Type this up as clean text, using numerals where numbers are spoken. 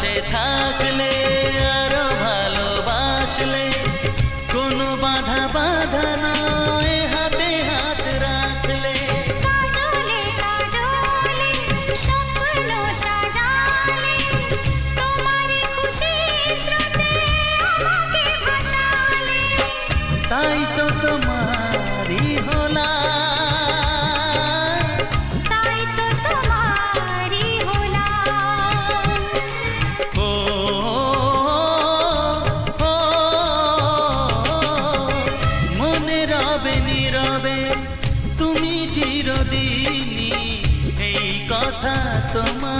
পাশে থাকলে আরো ভালোবাসলে, কোনো বাধা বাধা নয় হাতে হাত রাখলে। কাজলে কাজলে স্বপ্ন সাজালে, তোমারই খুশির স্রোতে আমাকে ভাসালে। তাই তো তোমারই হলাম, তাই তো তোমারই হলাম। ও ও, মনে রবে নীরবে তুমি চিরদিনই, এই কথা তোমার